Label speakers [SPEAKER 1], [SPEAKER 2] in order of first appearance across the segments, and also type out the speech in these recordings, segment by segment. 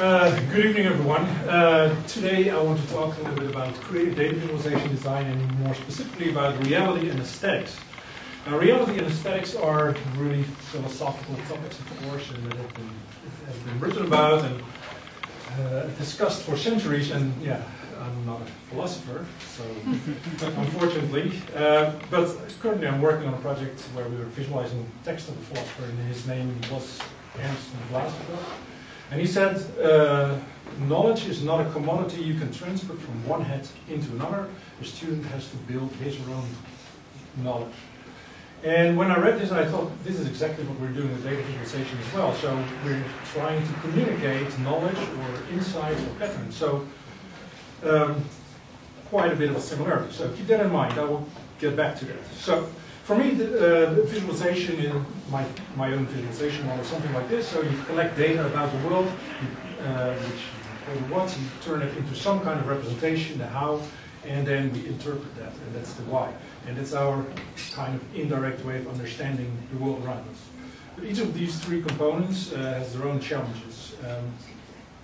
[SPEAKER 1] Good evening, everyone. Today I want to talk a little bit about creative data visualization design and more specifically about reality and aesthetics. Now, reality and aesthetics are really philosophical topics, of course, and that have been written about and discussed for centuries. And yeah, I'm not a philosopher, so unfortunately. But currently I'm working on a project where we were visualizing the text of a philosopher, and his name was Ernst Glasgow. And he said, knowledge is not a commodity you can transport from one head into another. The student has to build his or own knowledge. And when I read this, I thought, this is exactly what we're doing with data visualization as well. So we're trying to communicate knowledge or insights or patterns. So quite a bit of a similarity. So keep that in mind. I will get back to that. So for me, the visualization in my own visualization model is something like this. So you collect data about the world, which you call the what, you turn it into some kind of representation, the how, and then we interpret that, and that's the why. And it's our kind of indirect way of understanding the world around us. But each of these three components has their own challenges.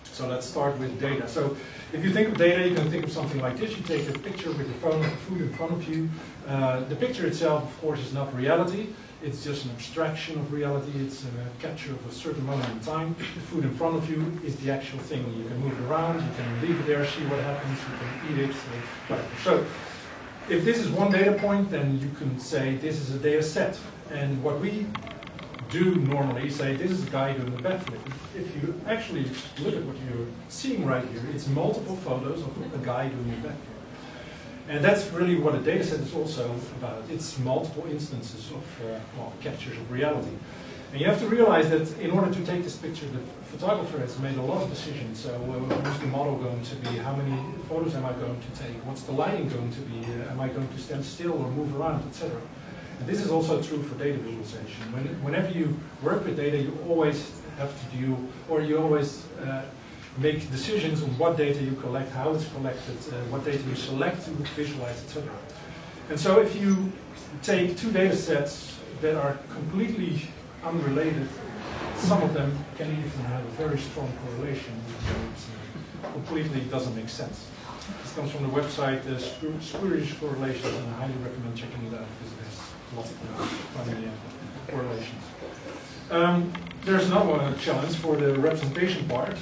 [SPEAKER 1] So let's start with data. So if you think of data, you can think of something like this. You take a picture with your phone, food in front of you. The picture itself, of course, is not reality. It's just an abstraction of reality. It's a capture of a certain moment in time. The food in front of you is the actual thing. You can move it around, you can leave it there, see what happens, you can eat it, whatever. So if this is one data point, then you can say this is a data set. And what we do normally say this is a guy doing a backflip. If you actually look at what you're seeing right here, it's multiple photos of a guy doing a backflip. And that's really what a data set is also about. It's multiple instances of captures of reality. And you have to realize that in order to take this picture, the photographer has made a lot of decisions. So who's the model going to be? How many photos am I going to take? What's the lighting going to be? Am I going to stand still or move around, etc.? And this is also true for data visualization. Whenever you work with data, you always have to deal, or you always make decisions on what data you collect, how it's collected, what data you select to visualize, etc. And so if you take two data sets that are completely unrelated, some of them can even have a very strong correlation, which completely doesn't make sense. This comes from the website Spurious Correlations, and I highly recommend checking it out because it has lots of funny correlations. There's another challenge for the representation part.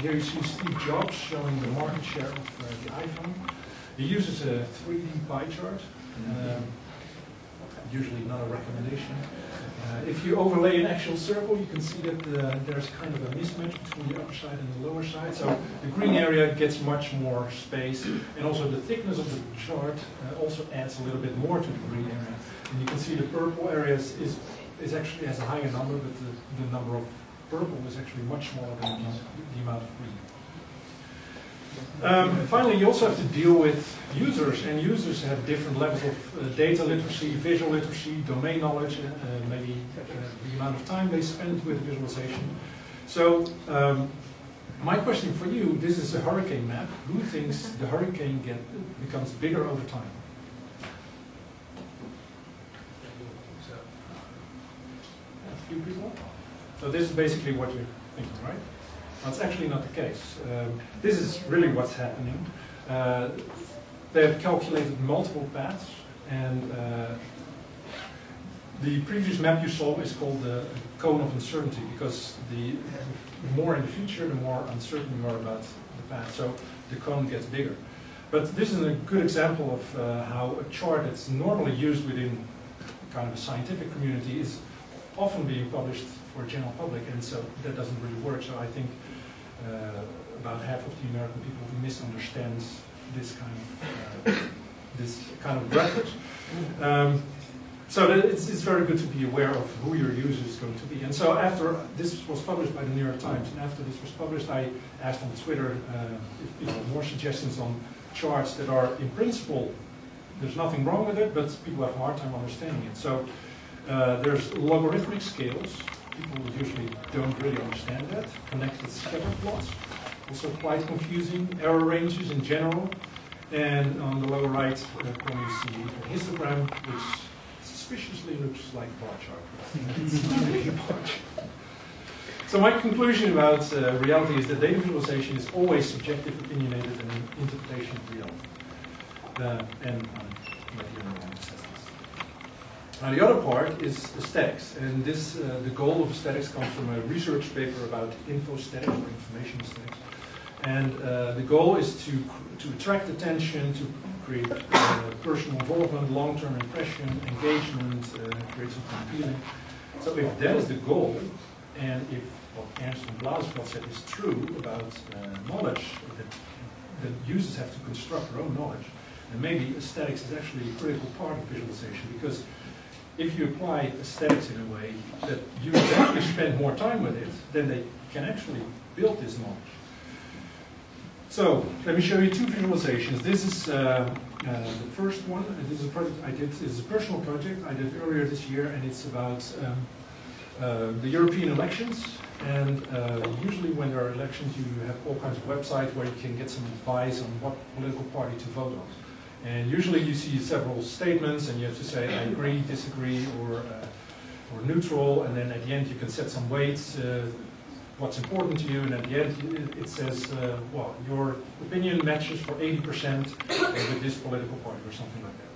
[SPEAKER 1] Here you see Steve Jobs showing the market share of the iPhone. He uses a 3D pie chart, usually not a recommendation. If you overlay an actual circle, you can see that there's kind of a mismatch between the upper side and the lower side. So the green area gets much more space, and also the thickness of the chart also adds a little bit more to the green area. And you can see the purple areas is actually has a higher number, but the number of purple is actually much smaller than the amount of green. Finally, you also have to deal with users, and users have different levels of data literacy, visual literacy, domain knowledge, maybe the amount of time they spend with visualization. So my question for you, this is a hurricane map. Who thinks the hurricane becomes bigger over time? A few people? So this is basically what you're thinking, right? That's actually not the case. This is really what's happening. They have calculated multiple paths, and the previous map you saw is called the cone of uncertainty, because the more in the future, the more uncertain you are about the path. So the cone gets bigger. But this is a good example of how a chart that's normally used within kind of a scientific community is often being published for a general public, and so that doesn't really work. So I think about half of the American people misunderstands this kind of graphics. So it's very good to be aware of who your user is going to be. And so after this was published by the New York Times, and after this was published, I asked on Twitter if people have more suggestions on charts that are, in principle, there's nothing wrong with it, but people have a hard time understanding it. So there's logarithmic scales. People usually don't really understand that. Connected scatter plots, also quite confusing. Error ranges in general. And on the lower right corner you see a histogram, which suspiciously looks like a bar chart. It's not really a bar chart. So my conclusion about reality is that data visualization is always subjective, opinionated, and an interpretation of reality. And I'm not the only one who says this. Now the other part is aesthetics, and this the goal of aesthetics comes from a research paper about infostatics or information aesthetics. And the goal is to attract attention, to create personal involvement, long-term impression, engagement, create something appealing. So if that is the goal, and if what Ernst von Blasfeld said is true about knowledge, that users have to construct their own knowledge, then maybe aesthetics is actually a critical part of visualization, because if you apply aesthetics in a way that users actually spend more time with it, then they can actually build this knowledge. So, let me show you two visualizations. This is the first one. This is a project I did. This is a personal project I did earlier this year, and it's about the European elections. And usually when there are elections, you have all kinds of websites where you can get some advice on what political party to vote on. And usually you see several statements, and you have to say, I agree, disagree, or neutral, and then at the end you can set some weights, what's important to you, and at the end it says, well, your opinion matches for 80% with this political party, or something like that.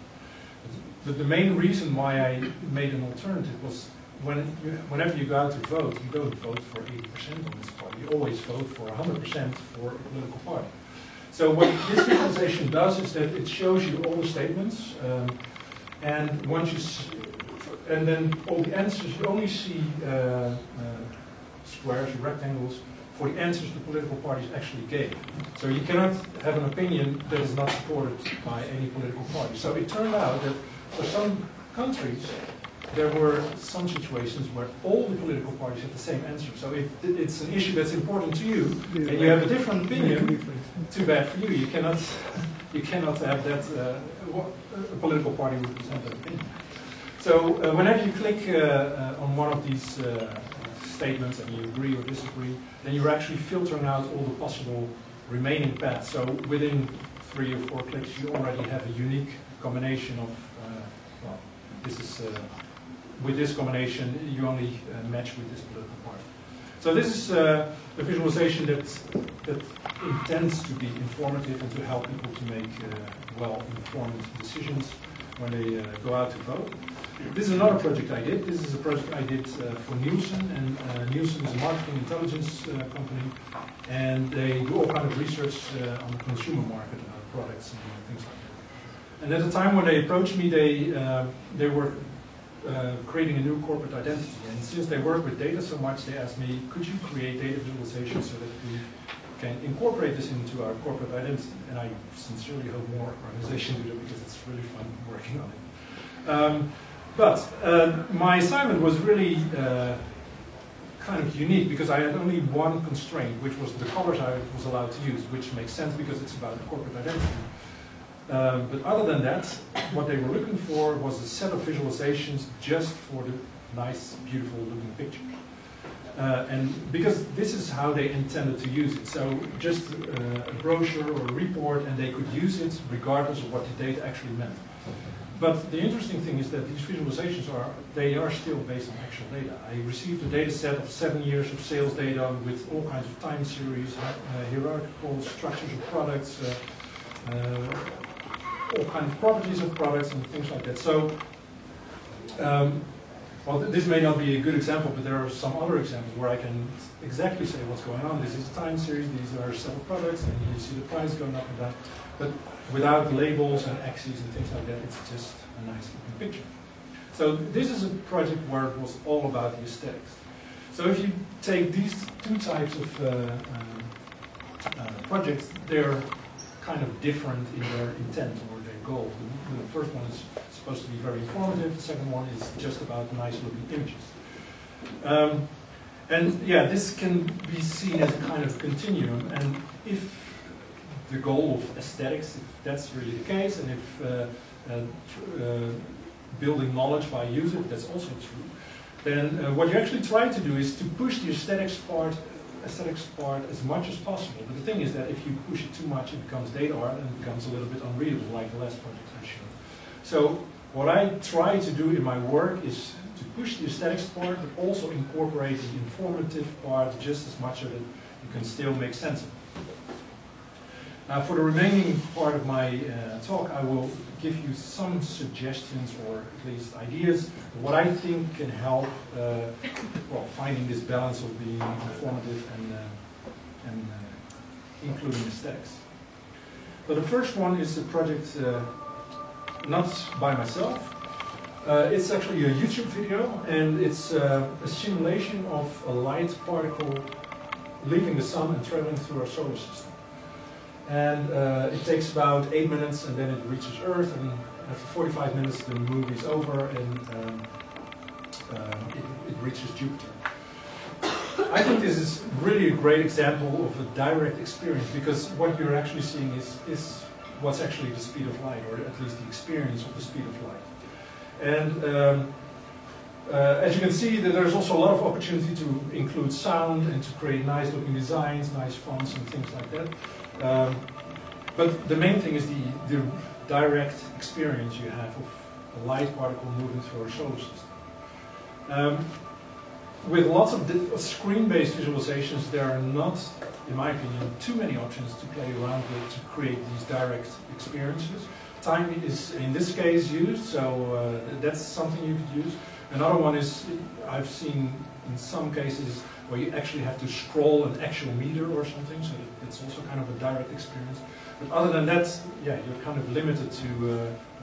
[SPEAKER 1] But the main reason why I made an alternative was whenever you go out to vote, you don't vote for 80% on this party, you always vote for 100% for a political party. So what this visualization does is that it shows you all the statements, and once you and then all the answers, you only see squares, rectangles, for the answers the political parties actually gave. So you cannot have an opinion that is not supported by any political party. So it turned out that for some countries, there were some situations where all the political parties had the same answer. So if it's an issue that's important to you, and you have a different opinion, too bad for you. You cannot have that, a political party represent that opinion. So whenever you click on one of these statements and you agree or disagree, then you're actually filtering out all the possible remaining paths. So within 3 or 4 clicks, you already have a unique combination of, well, this is, with this combination, you only match with this political party. So this is a visualization that intends to be informative and to help people to make well-informed decisions when they go out to vote. This is another project I did. This is a project I did for Nielsen, and Nielsen is a marketing intelligence company, and they do all kinds of research on the consumer market about products and things like that. And at the time when they approached me, they were creating a new corporate identity, and since they work with data so much, they asked me, could you create data visualization so that we can incorporate this into our corporate identity? And I sincerely hope more organizations do that, because it's really fun working on it. But my assignment was really kind of unique, because I had only one constraint, which was the colors I was allowed to use, which makes sense because it's about corporate identity. But other than that, what they were looking for was a set of visualizations just for the nice, beautiful looking picture. And because this is how they intended to use it. So just a brochure or a report, and they could use it regardless of what the data actually meant. But the interesting thing is that these visualizations are still based on actual data. I received a data set of 7 years of sales data with all kinds of time series, hierarchical structures of products, all kinds of properties of products and things like that. So, well, this may not be a good example, but there are some other examples where I can exactly say what's going on. This is a time series, these are several products, and you see the price going up and down. But without labels and axes and things like that, it's just a nice looking picture. So this is a project where it was all about the aesthetics. So if you take these two types of projects, they're kind of different in their intent or their goal. The first one is supposed to be very informative, the second one is just about nice looking images. And yeah, this can be seen as a kind of continuum, and if the goal of aesthetics, if that's really the case, and if building knowledge by user, if that's also true, then what you actually try to do is to push the aesthetics part as much as possible. But the thing is that if you push it too much, it becomes data art and it becomes a little bit unreadable, like the last project I showed. So what I try to do in my work is to push the aesthetics part, but also incorporate the informative part just as much of it you can still make sense of it. Now, for the remaining part of my talk, I will give you some suggestions, or at least ideas, of what I think can help well, finding this balance of being informative and including aesthetics. So the first one is a project not by myself. It's actually a YouTube video, and it's a simulation of a light particle leaving the sun and traveling through our solar system. And it takes about 8 minutes, and then it reaches Earth, and after 45 minutes the movie is over, and it reaches Jupiter. I think this is really a great example of a direct experience, because what you're actually seeing is what's actually the speed of light, or at least the experience of the speed of light. And as you can see, there's also a lot of opportunity to include sound and to create nice looking designs, nice fonts and things like that. But the main thing is the direct experience you have of a light particle moving through our solar system. With lots of screen-based visualizations, there are not, in my opinion, too many options to play around with to create these direct experiences. Time is, in this case, used, so that's something you could use. Another one is, I've seen in some cases where you actually have to scroll an actual meter or something, so it's also kind of a direct experience. But other than that, yeah, you're kind of limited to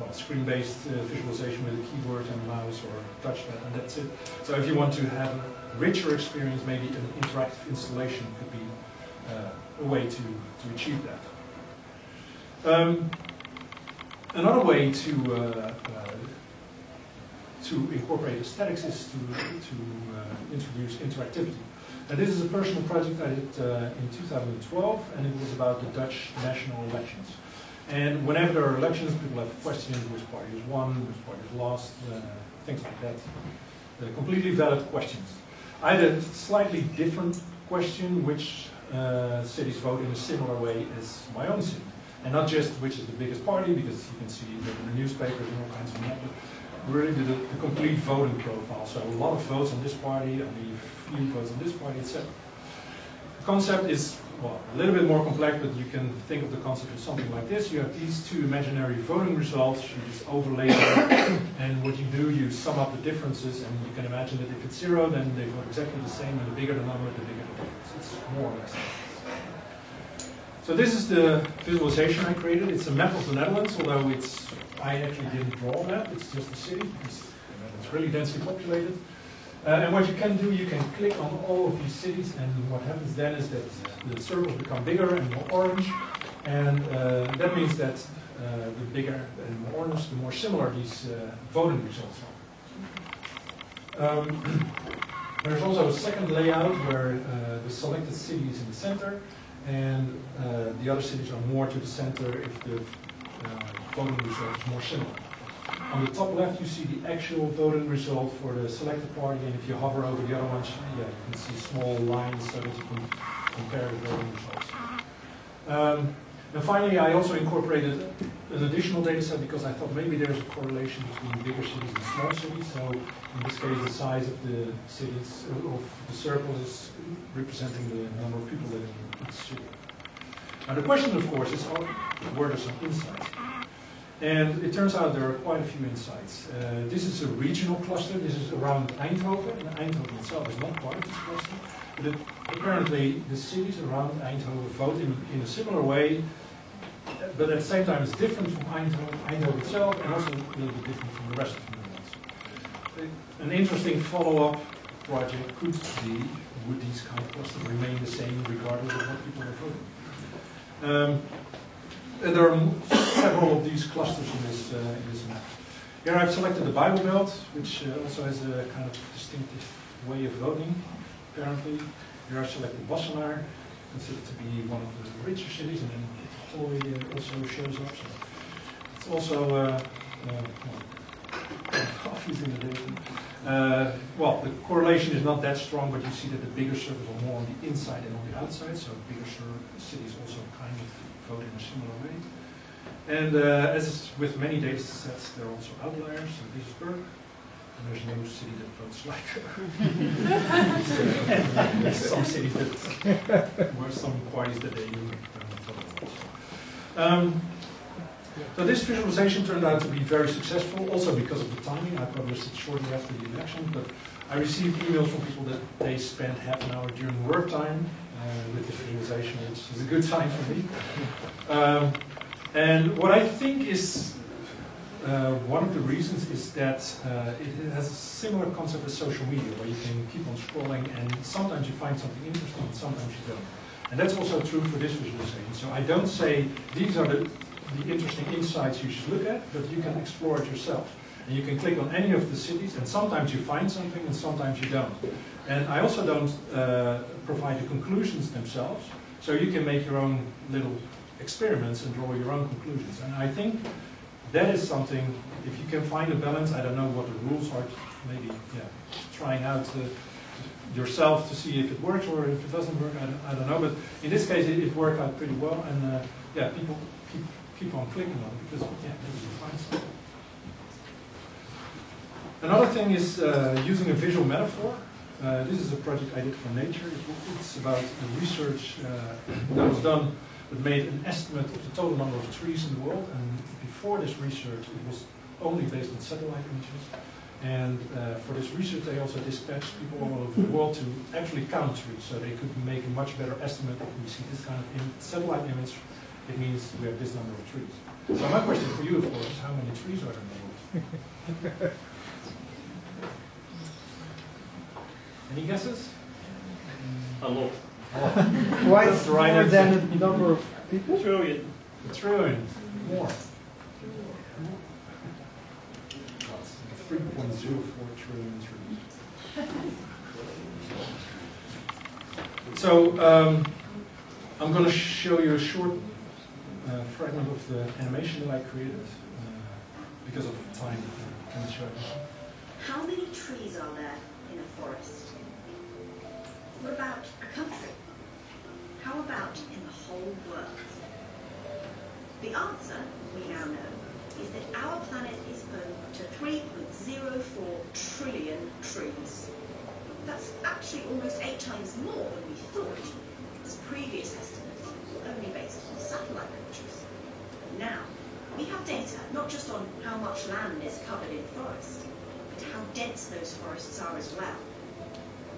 [SPEAKER 1] well, screen-based visualization with a keyboard and a mouse or a touchpad, and that's it. So if you want to have a richer experience, maybe an interactive installation could be a way to achieve that. Another way to incorporate aesthetics is to introduce interactivity. Now, this is a personal project I did in 2012, and it was about the Dutch national elections. And whenever there are elections, people have questions: which party is won, which party is lost, things like that. Completely valid questions. I had a slightly different question: which cities vote in a similar way as my own city, and not just which is the biggest party, because you can see that in the newspapers and all kinds of methods. Really the complete voting profile. So a lot of votes on this party, only a few votes on this party, etc. The concept is, well, a little bit more complex, but you can think of the concept as something like this. You have these two imaginary voting results, you just overlay them, and what you do, you sum up the differences, and you can imagine that if it's 0, then they vote exactly the same, and the bigger the number, the bigger the difference. It's more or less that. So this is the visualization I created. It's a map of the Netherlands, although I actually didn't draw a map, it's just a city, because it's really densely populated. And what you can do, you can click on all of these cities, and what happens then is that the circles become bigger and more orange, and that means that the bigger and more orange, the more similar these voting results are. There's also a second layout where the selected city is in the center, and the other cities are more to the center if the voting result is more similar. On the top left, you see the actual voting result for the selected party, and if you hover over the other ones, yeah, you can see small lines so that you can compare the voting results. And finally, I also incorporated an additional data set because I thought maybe there's a correlation between bigger cities and small cities. So in this case, the size of the cities, of the circle, is representing the number of people living in each city. Now the question, of course, is were there some insights? And it turns out there are quite a few insights. This is a regional cluster. This is around Eindhoven. And Eindhoven itself is not part of this cluster. But apparently the cities around Eindhoven vote in a similar way, but at the same time it's different from Eindhoven itself, and also a little bit different from the rest of the Netherlands. An interesting follow-up project could be, would these kind of clusters remain the same regardless of what people are voting? And there are several of these clusters in this map. Here I've selected the Bible Belt, which also has a kind of distinctive way of voting, apparently. Here I've selected Wassenaar, considered to be one of the richer cities, and then Gooi also shows up. So it's also obvious in the data. Well, the correlation is not that strong, but you see that the bigger circles are more on the inside and on the outside, so bigger cities also kind of vote in a similar way. And as is with many data sets, there are also outliers. So Duisburg, There's no city that votes like there's some cities that, or some parties that they do. So this visualization turned out to be very successful, also because of the timing. I published it shortly after the election, but I received emails from people that they spent half an hour during work time with this visualization, which is a good sign for me. And what I think is one of the reasons is that it has a similar concept as social media, where you can keep on scrolling and sometimes you find something interesting and sometimes you don't. And that's also true for this visualization. So I don't say these are the interesting insights you should look at, but you can explore it yourself. And you can click on any of the cities, and sometimes you find something and sometimes you don't. And I also don't provide the conclusions themselves, so you can make your own little experiments and draw your own conclusions. And I think that is something, if you can find a balance, I don't know what the rules are, maybe trying out yourself to see if it works or if it doesn't work, I don't know. But in this case, it worked out pretty well, and people keep on clicking on it because maybe you find something. Another thing is using a visual metaphor. This is a project I did for Nature. It's about the research that was done that made an estimate of the total number of trees in the world. And before this research, it was only based on satellite images. And for this research, they also dispatched people all over the world to actually count trees, so they could make a much better estimate. If we see this kind of satellite image, it means we have this number of trees. So my question for you, of course, is how many trees are there in the world? Any guesses?
[SPEAKER 2] A lot.
[SPEAKER 3] Twice more than the number of people?
[SPEAKER 2] A trillion.
[SPEAKER 1] A trillion. More. 3.04 trillion trees. So I'm going to show you a short fragment of the animation that I created. Because of time, can I show it?
[SPEAKER 4] How many trees are there in a forest? What about a country? How about in the whole world? The answer, we now know, is that our planet is home to 3.04 trillion trees. That's actually almost 8 times more than we thought, as previous estimates were only based on satellite images. Now, we have data not just on how much land is covered in forest, but how dense those forests are as well.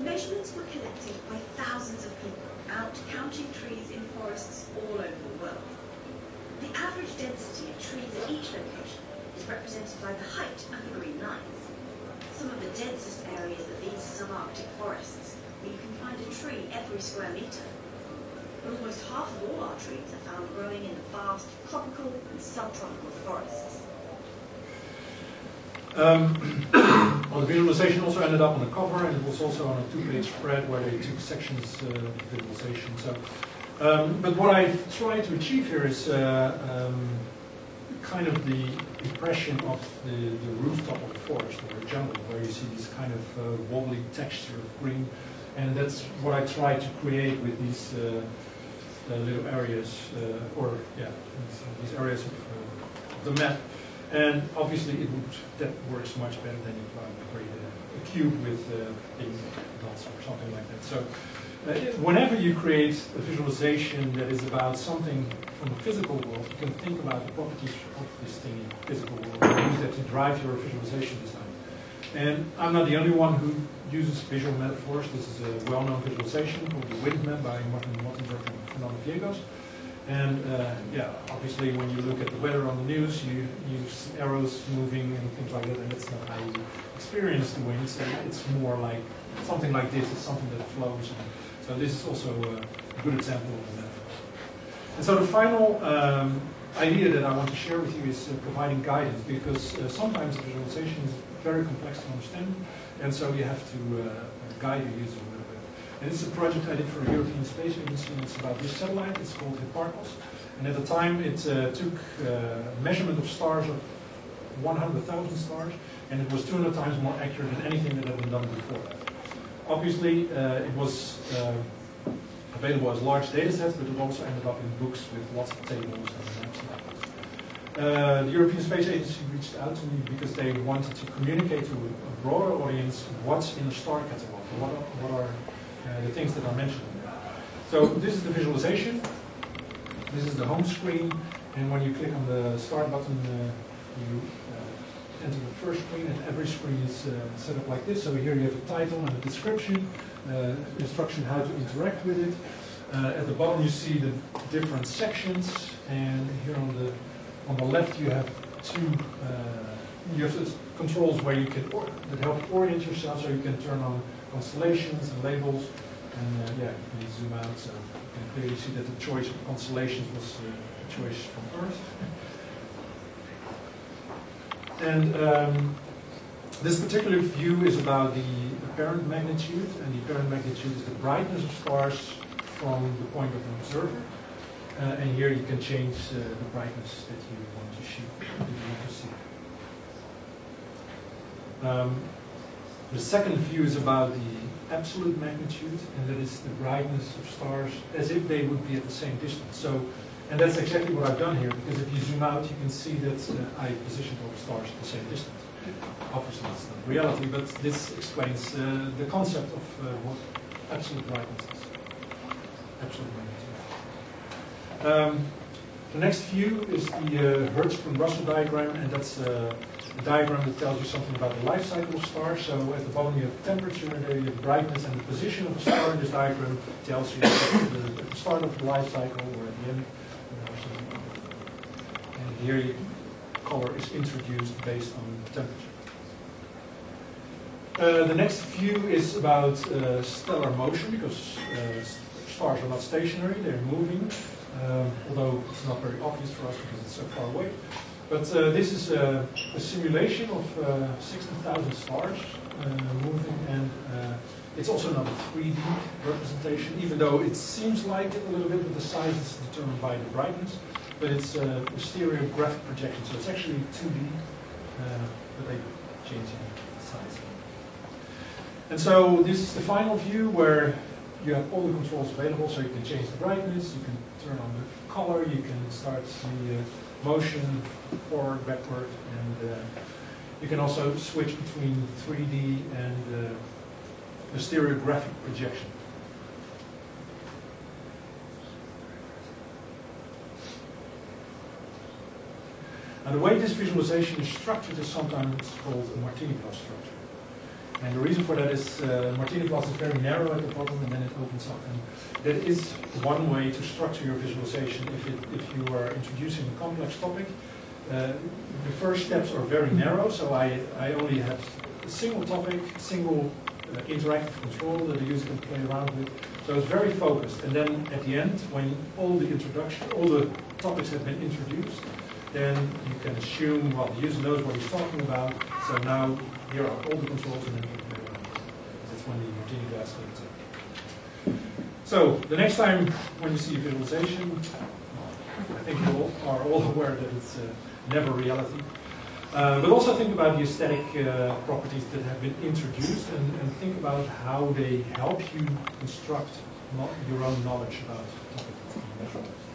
[SPEAKER 4] Measurements were collected by thousands of people out counting trees in forests all over the world. The average density of trees at each location is represented by the height of the green lines. Some of the densest areas are these subarctic forests, where you can find a tree every square metre. But almost half of all our trees are found growing in the vast tropical and subtropical forests.
[SPEAKER 1] Well, the visualization also ended up on the cover, and it was also on a 2-page spread where they took sections of the visualization. So, but what I try to achieve here is kind of the impression of the rooftop of a forest or a jungle, where you see this kind of wobbly texture of green, and that's what I try to create with these little areas, these areas of the map. And obviously, that works much better than if I create a cube with big dots or something like that. So, whenever you create a visualization that is about something from the physical world, you can think about the properties of this thing in the physical world and use that to drive your visualization design. And I'm not the only one who uses visual metaphors. This is a well-known visualization called the Wind Map by Martin Wattenberg and Fernando Viegas. And obviously when you look at the weather on the news, you use arrows moving and things like that, and that's not how you experience the wind. So it's more like something like this. It's something that flows. And so this is also a good example of a metaphor. And so the final idea that I want to share with you is providing guidance, because sometimes the visualization is very complex to understand, and so you have to guide the user a little bit. And this is a project I did for the European Space Agency, and it's about this satellite. It's called Hipparcos. And at the time it took measurement of stars of 100,000 stars, and it was 200 times more accurate than anything that had been done before that. Obviously, it was available as large data sets, but it also ended up in books with lots of tables and maps and The European Space Agency reached out to me because they wanted to communicate to a broader audience what's in the STAR catalog, what are the things that are mentioned there. So this is the visualization, this is the home screen, and when you click on the start button, you enter the first screen, and every screen is set up like this. So here you have a title and a description, instruction how to interact with it. At the bottom you see the different sections, and here on the left you have controls where you can that help orient yourself, so you can turn on constellations and labels, and yeah, you can zoom out, so you can clearly see that the choice of constellations was a choice from Earth. And this particular view is about the apparent magnitude, and the apparent magnitude is the brightness of stars from the point of an observer. And here you can change the brightness that you want to see. The second view is about the absolute magnitude, and that is the brightness of stars as if they would be at the same distance. So, and that's exactly what I've done here, because if you zoom out, you can see that I positioned all the stars at the same distance. Obviously, it's not reality, but this explains the concept of what absolute brightness is. Absolute magnitude. The next view is the Hertzsprung-Russell diagram, and that's a diagram that tells you something about the life cycle of stars. So at the bottom you have temperature, there you have brightness, and the position of a star in this diagram tells you at the start of the life cycle or at the end. And here color is introduced based on temperature. The next view is about stellar motion, because stars are not stationary, they're moving. Although it's not very obvious for us because it's so far away. But this is a simulation of 60,000 stars moving, and it's also not a 3D representation, even though it seems like it a little bit, but the size is determined by the brightness. But it's a stereographic projection, so it's actually 2D, but they change the size. And so this is the final view where you have all the controls available, so you can change the brightness, you can turn on the color, you can start the motion forward, backward, and you can also switch between 3D and the stereographic projection. Now, the way this visualization is structured is sometimes called a Martini glass structure. And the reason for that is Martini glass is very narrow at the bottom, and then it opens up. And that is one way to structure your visualization if you are introducing a complex topic. The first steps are very narrow, so I only have a single topic, single interactive control that the user can play around with. So it's very focused. And then at the end, when all the topics have been introduced, then you can assume, well, the user knows what he's talking about, so now here are all the controls, and then you can play around. That's when the Martini glass comes in. So, the next time when you see a visualization, I think you are all aware that it's never reality. But also think about the aesthetic properties that have been introduced, and think about how they help you construct your own knowledge about topics.